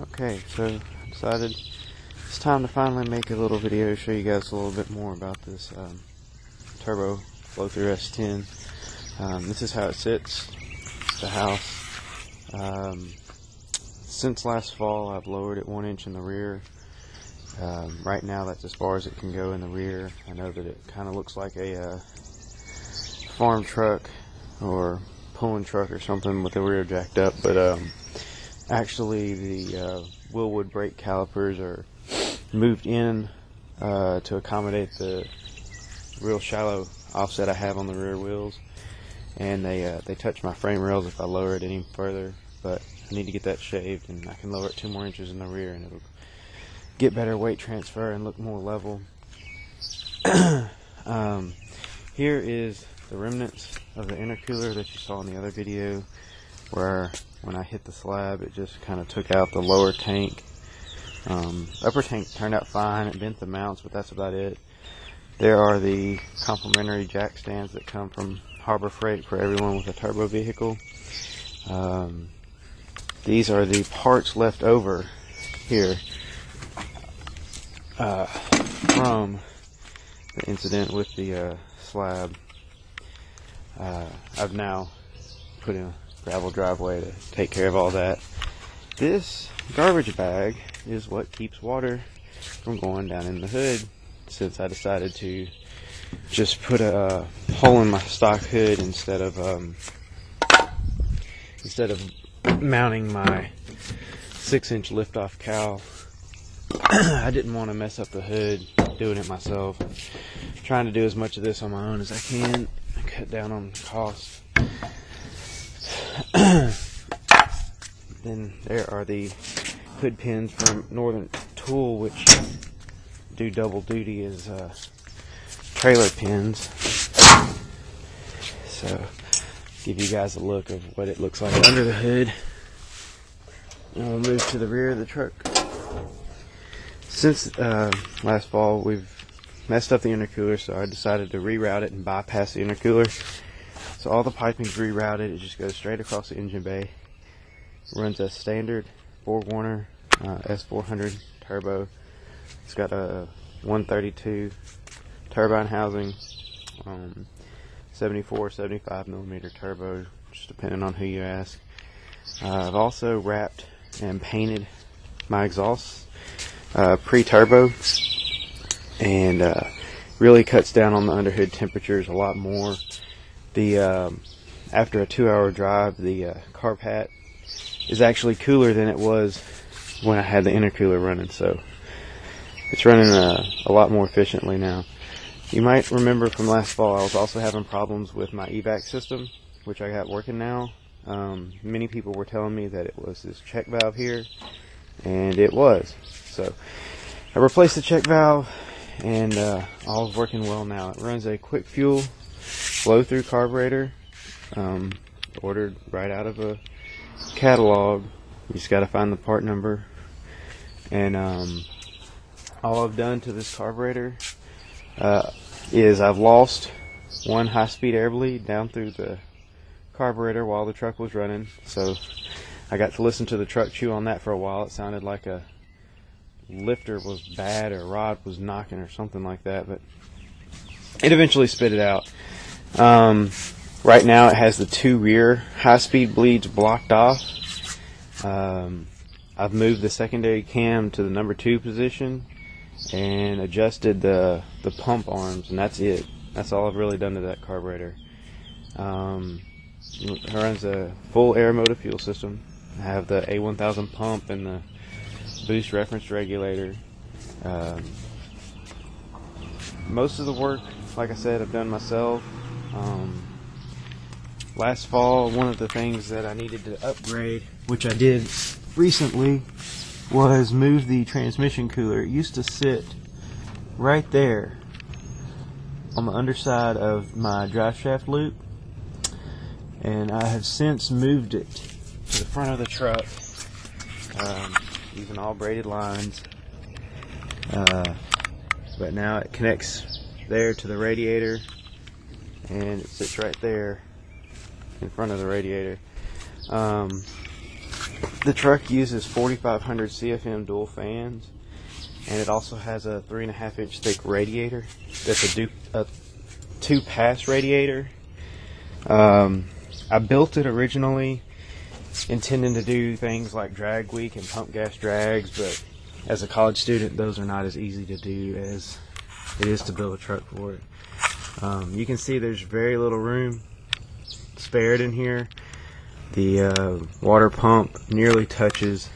Okay, so I decided it's time to finally make a little video to show you guys a little bit more about this turbo flow-through S10. This is how it sits, the house. Since last fall, I've lowered it 1 inch in the rear. Right now, that's as far as it can go in the rear. I know that it kind of looks like a farm truck or pulling truck or something with the rear jacked up, but actually the Willwood brake calipers are moved in to accommodate the real shallow offset I have on the rear wheels, and they touch my frame rails if I lower it any further, but I need to get that shaved, and I can lower it 2 more inches in the rear and it'll get better weight transfer and look more level. Here is the remnants of the intercooler that you saw in the other video, where when I hit the slab it just kind of took out the lower tank. Upper tank turned out fine, it bent the mounts, but that's about it. There are the complimentary jack stands that come from Harbor Freight for everyone with a turbo vehicle. These are the parts left over here from the incident with the slab. I've now put in a gravel driveway to take care of all that. This garbage bag is what keeps water from going down in the hood, since I decided to just put a hole in my stock hood instead of mounting my 6-inch liftoff cowl. I didn't want to mess up the hood doing it myself. I'm trying to do as much of this on my own as I can and cut down on the cost. Then there are the hood pins from Northern Tool, which do double duty as trailer pins. So give you guys a look of what it looks like under the hood. And we'll move to the rear of the truck. Since last fall, we've messed up the intercooler, so I decided to reroute it and bypass the intercooler. So all the piping's rerouted. It just goes straight across the engine bay. It runs a standard four-warner S400 turbo. It's got a 132 turbine housing, 74, 75 millimeter turbo, just depending on who you ask. I've also wrapped and painted my exhaust pre-turbo, and really cuts down on the underhood temperatures a lot more. The after a 2-hour drive, the carb hat is actually cooler than it was when I had the intercooler running, so it's running a lot more efficiently now. You might remember from last fall I was also having problems with my evac system, which I got working now. Many people were telling me that it was this check valve here, and it was. So I replaced the check valve, and all is working well now. It runs a quick fuel flow-through carburetor, ordered right out of a catalog. You just got to find the part number. And all I've done to this carburetor is I've lost one high-speed air bleed down through the carburetor while the truck was running. So I got to listen to the truck chew on that for a while. It sounded like a lifter was bad or rod was knocking or something like that, but it eventually spit it out. Right now it has the 2 rear high-speed bleeds blocked off. I've moved the secondary cam to the number 2 position and adjusted the pump arms, and that's it. That's all I've really done to that carburetor. It runs a full air motor fuel system. I have the A1000 pump and the boost reference regulator. Most of the work, like I said, I've done myself. Last fall, one of the things that I needed to upgrade, which I did recently, was move the transmission cooler. It used to sit right there on the underside of my drive shaft loop, and I have since moved it to the front of the truck, using all braided lines, but now it connects there to the radiator, and it sits right there in front of the radiator. The truck uses 4500 CFM dual fans, and it also has a 3.5-inch thick radiator. That's a two-pass radiator. I built it originally intending to do things like drag week and pump gas drags, but as a college student, those are not as easy to do as it is to build a truck for it. You can see there's very little room spared in here. The water pump nearly touches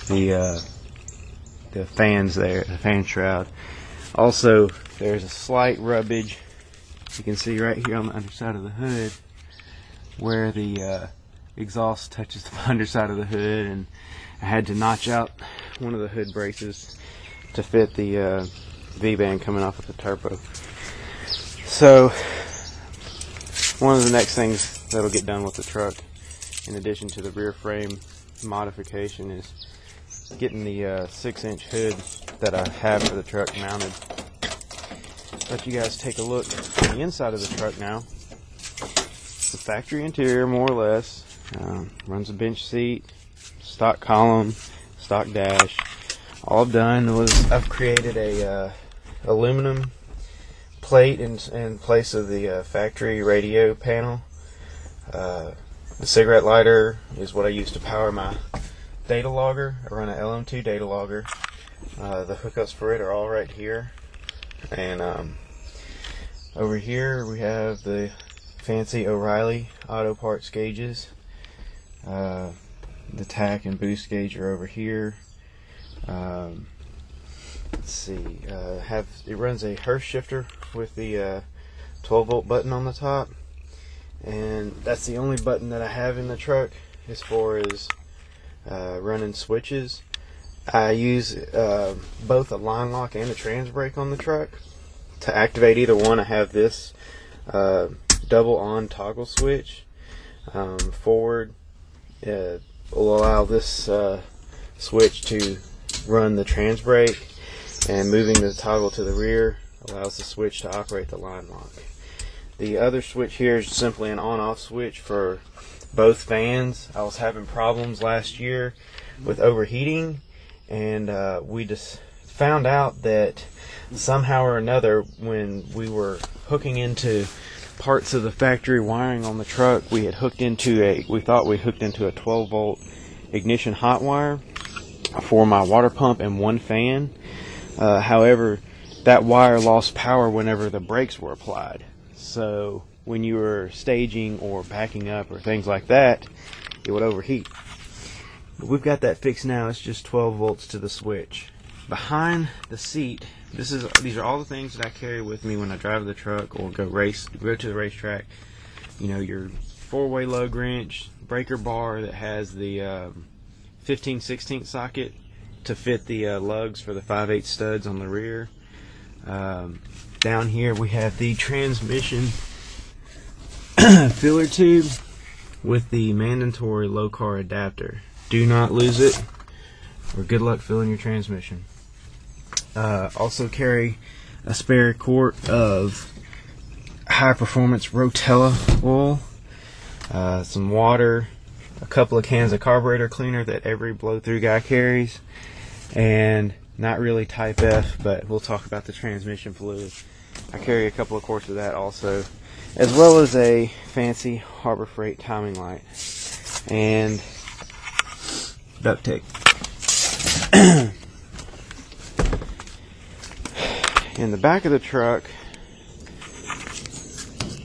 the fans there, the fan shroud. Also, there's a slight rubbage. You can see right here on the underside of the hood where the exhaust touches the underside of the hood, and I had to notch out one of the hood braces to fit the V-band coming off of the turbo. So one of the next things that'll get done with the truck, in addition to the rear frame modification, is getting the 6-inch hood that I have for the truck mounted. Let you guys take a look at the inside of the truck now. The factory interior, more or less. Runs a bench seat, stock column, stock dash. All I've done was I've created a aluminum plate in place of the factory radio panel. The cigarette lighter is what I use to power my data logger. I run an LM2 data logger. The hookups for it are all right here. And over here we have the fancy O'Reilly auto parts gauges. The tack and boost gauge are over here. Let's see. It runs a Hurst shifter with the 12-volt button on the top, and that's the only button that I have in the truck as far as running switches. I use both a line lock and a trans brake on the truck. To activate either one, I have this double on toggle switch. Forward will allow this switch to run the trans brake, and moving the toggle to the rear allows the switch to operate the line lock. The other switch here is simply an on-off switch for both fans. I was having problems last year with overheating, and we just found out that somehow or another, when we were hooking into parts of the factory wiring on the truck, we thought we hooked into a 12-volt ignition hot wire for my water pump and one fan. However, that wire lost power whenever the brakes were applied. So when you were staging or backing up or things like that, it would overheat. But we've got that fixed now. It's just 12 volts to the switch. Behind the seat, these are all the things that I carry with me when I drive the truck or go to the racetrack. You know, your 4-way lug wrench, breaker bar that has the 15/16 socket to fit the lugs for the 5/8 studs on the rear. Down here we have the transmission filler tube with the mandatory low car adapter. Do not lose it, or good luck filling your transmission. Also carry a spare quart of high performance Rotella oil, some water, a couple of cans of carburetor cleaner that every blow through guy carries, and not really type F, but we'll talk about the transmission fluid. I carry a couple of quarts of that also, as well as a fancy Harbor Freight timing light and duct tape. In the back of the truck,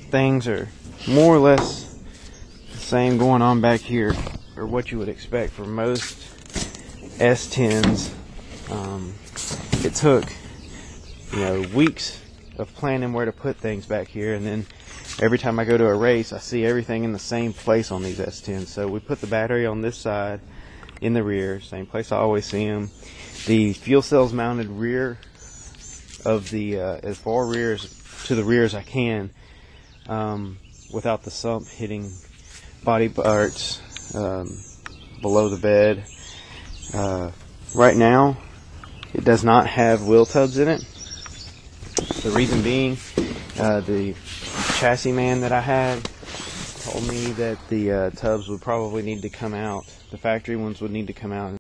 things are more or less the same going on back here, or what you would expect for most S10s. It took, weeks of planning where to put things back here, and then every time I go to a race, I see everything in the same place on these S10s. So we put the battery on this side in the rear, same place I always see them. The fuel cells mounted rear of the as far rear to the rear as I can, without the sump hitting body parts below the bed. Right now, it does not have wheel tubs in it. The reason being, the chassis man that I had told me that the tubs would probably need to come out. The factory ones would need to come out